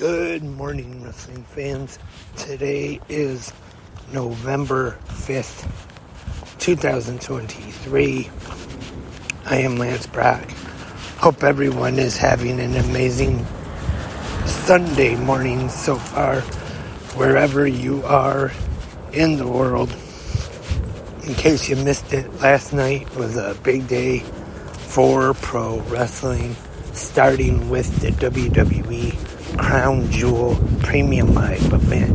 Good morning, wrestling fans. Today is November 5th, 2023. I am Lance Brock. Hope everyone is having an amazing Sunday morning so far, wherever you are in the world. In case you missed it, last night was a big day for pro wrestling, starting with the WWE Crown Jewel Premium Live event.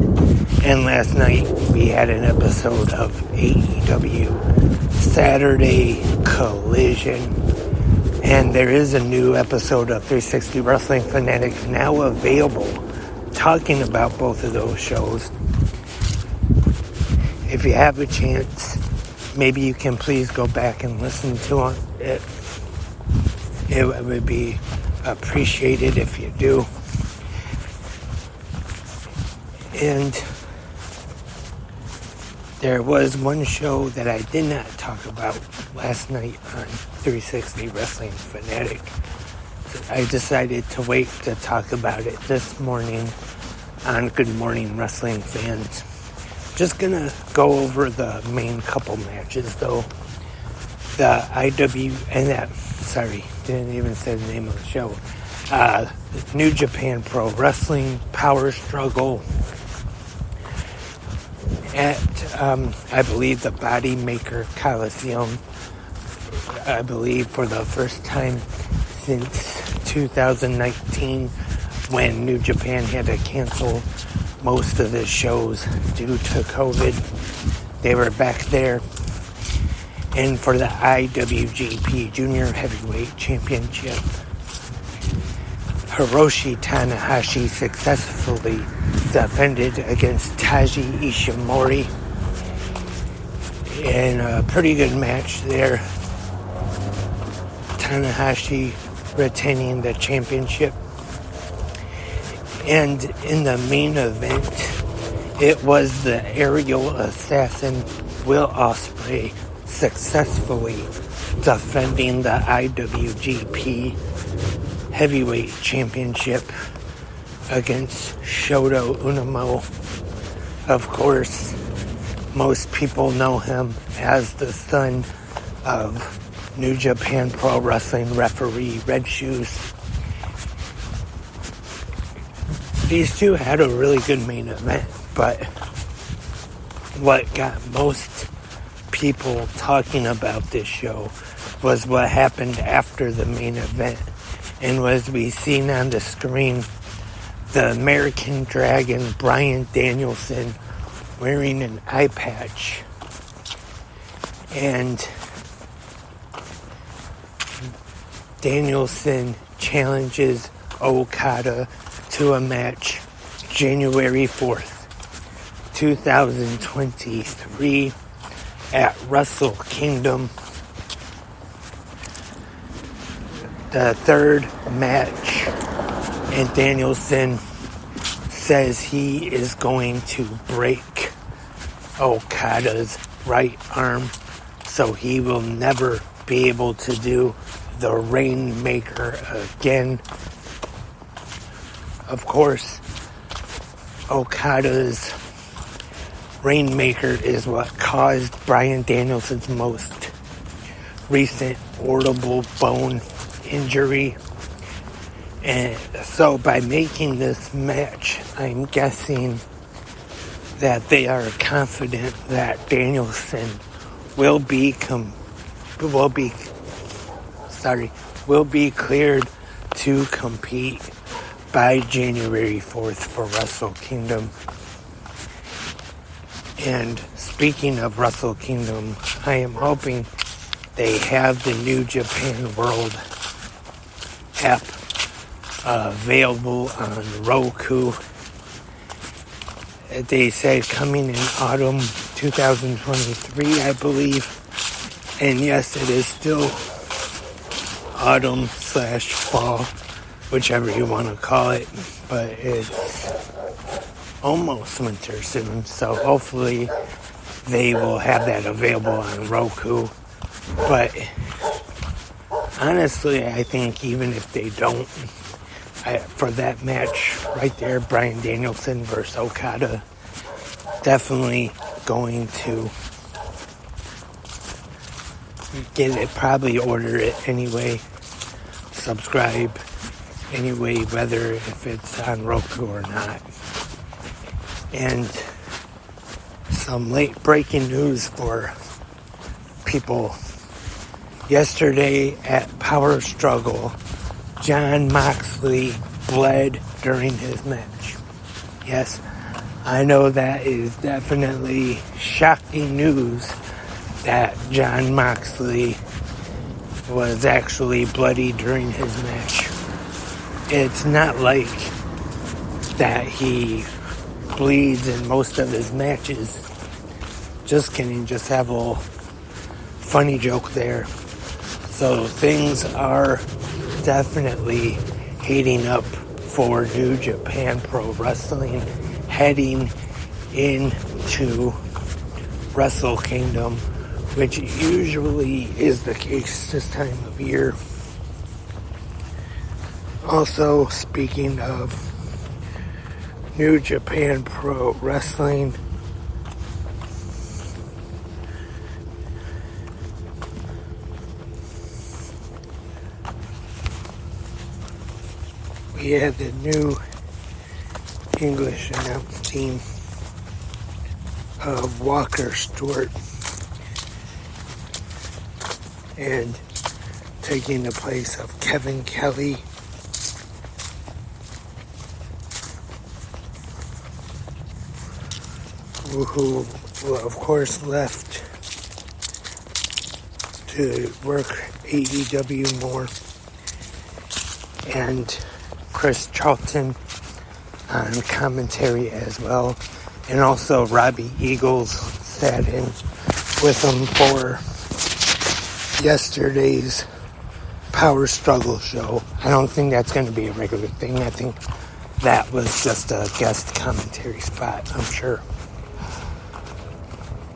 And last night we had an episode of AEW Saturday Collision. And there is a new episode of 360 Wrestling Fanatic now available, talking about both of those shows. If you have a chance, maybe you can please go back and listen to it. It would be appreciated if you do. And there was one show that I did not talk about last night on 360 Wrestling Fanatic. I decided to wait to talk about it this morning on Good Morning Wrestling Fans. Just gonna go over the main couple matches though. The didn't even say the name of the show. New Japan Pro Wrestling Power Struggle at, I believe, the Bodymaker Coliseum. I believe for the first time since 2019, when New Japan had to cancel most of the shows due to COVID. They were back there. And for the IWGP Junior Heavyweight Championship, Hiroshi Tanahashi successfully defended against Taiji Ishimori in a pretty good match there. Tanahashi retaining the championship. And in the main event, it was the aerial assassin Will Ospreay successfully defending the IWGP Heavyweight Championship against Shota Umino. Of course, most people know him as the son of New Japan Pro Wrestling referee Red Shoes. These two had a really good main event, but what got most people talking about this show was what happened after the main event, and was we seen on the screen the American Dragon Bryan Danielson wearing an eye patch, and Danielson challenges Okada to a match January 4th, 2023 at Wrestle Kingdom. The third match, and Danielson says he is going to break Okada's right arm, so he will never be able to do the Rainmaker again. Of course, Okada's Rainmaker is what caused Bryan Danielson's most recent audible bone injury. And so by making this match, I'm guessing that they are confident that Danielson will be cleared to compete by January 4th for Wrestle Kingdom. And speaking of Wrestle Kingdom, I am hoping they have the New Japan World app available on Roku. They said coming in autumn 2023, I believe. And yes, it is still autumn/fall, whichever you want to call it. But it's almost winter soon, so hopefully they will have that available on Roku. But honestly, I think even if they don't, for that match right there, Bryan Danielson versus Okada. Definitely going to get it, probably order it anyway, subscribe anyway, whether if it's on Roku or not. And some late breaking news for people. Yesterday at Power Struggle, Jon Moxley bled during his match. Yes, I know that is definitely shocking news that Jon Moxley was actually bloody during his match. It's not like that he bleeds in most of his matches. Just kidding, just have a little funny joke there. So things are definitely heating up for New Japan Pro Wrestling, heading into Wrestle Kingdom, which usually is the case this time of year. Also, speaking of New Japan Pro Wrestling, we had the new English announce team of Walker Stewart and taking the place of Kevin Kelly. Who of course left to work AEW more, and Chris Charlton on commentary as well, and also Robbie Eagles sat in with him for yesterday's Power Struggle show. I don't think that's going to be a regular thing. I think that was just a guest commentary spot, I'm sure.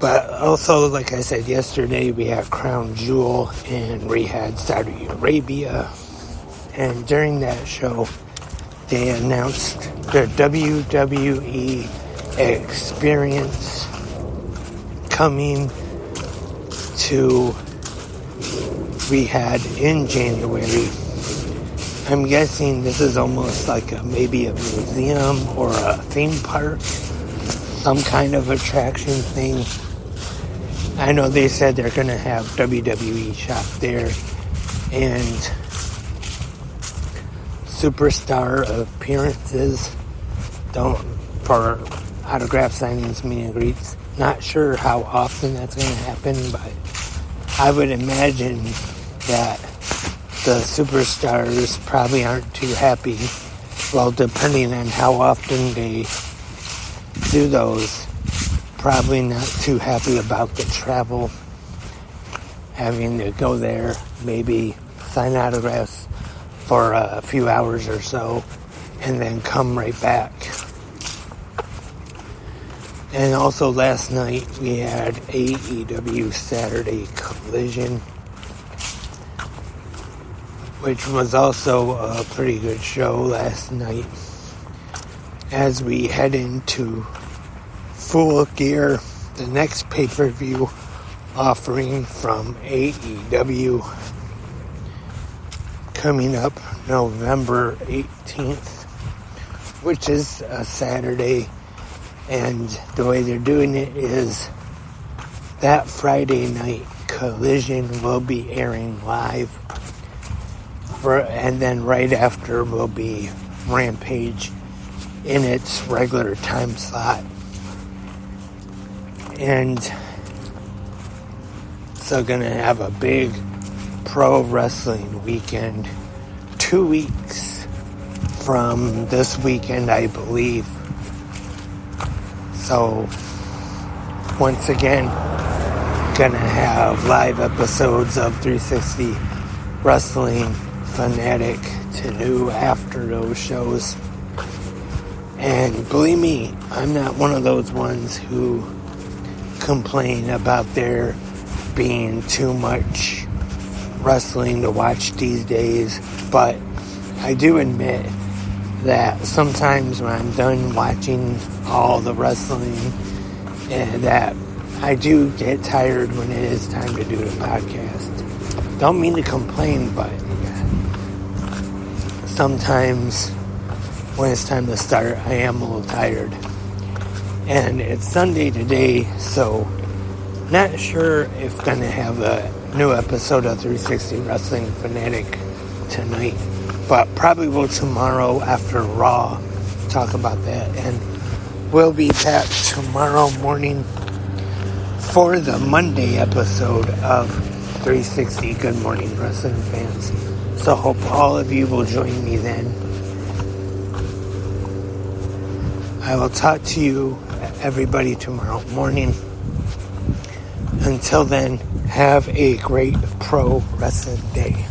But also, like I said yesterday, we had Crown Jewel and we had Saudi Arabia. And during that show, they announced their WWE Experience coming to Riyadh in January. I'm guessing this is almost like maybe a museum or a theme park, some kind of attraction thing. I know they said they're going to have WWE shop there and superstar appearances for autograph signings, meet and greets. Not sure how often that's going to happen, but I would imagine that the superstars probably aren't too happy. Well, depending on how often they do those, probably not too happy about the travel, having to go there, maybe sign autographs for a few hours or so, and then come right back. And also last night we had AEW Saturday Collision, which was also a pretty good show last night. As we head into Full Gear, the next pay-per-view offering from AEW, coming up November 18th, which is a Saturday. And the way they're doing it is that Friday night, Collision will be airing live, and then right after will be Rampage in its regular time slot. And so gonna have a big pro wrestling weekend 2 weeks from this weekend, I believe. So once again, gonna have live episodes of 360 Wrestling Fanatic to do after those shows. And believe me, I'm not one of those ones who complain about there being too much wrestling to watch these days, but I do admit that sometimes when I'm done watching all the wrestling, and that I do get tired when it is time to do the podcast. Don't mean to complain, but sometimes when it's time to start, I am a little tired. And it's Sunday today, so not sure if going to have a new episode of 360 Wrestling Fanatic tonight, but probably will tomorrow after Raw talk about that. And we'll be back tomorrow morning for the Monday episode of 360 Good Morning Wrestling Fans. So hope all of you will join me then. I will talk to you, everybody, tomorrow morning. Until then, have a great pro wrestling day.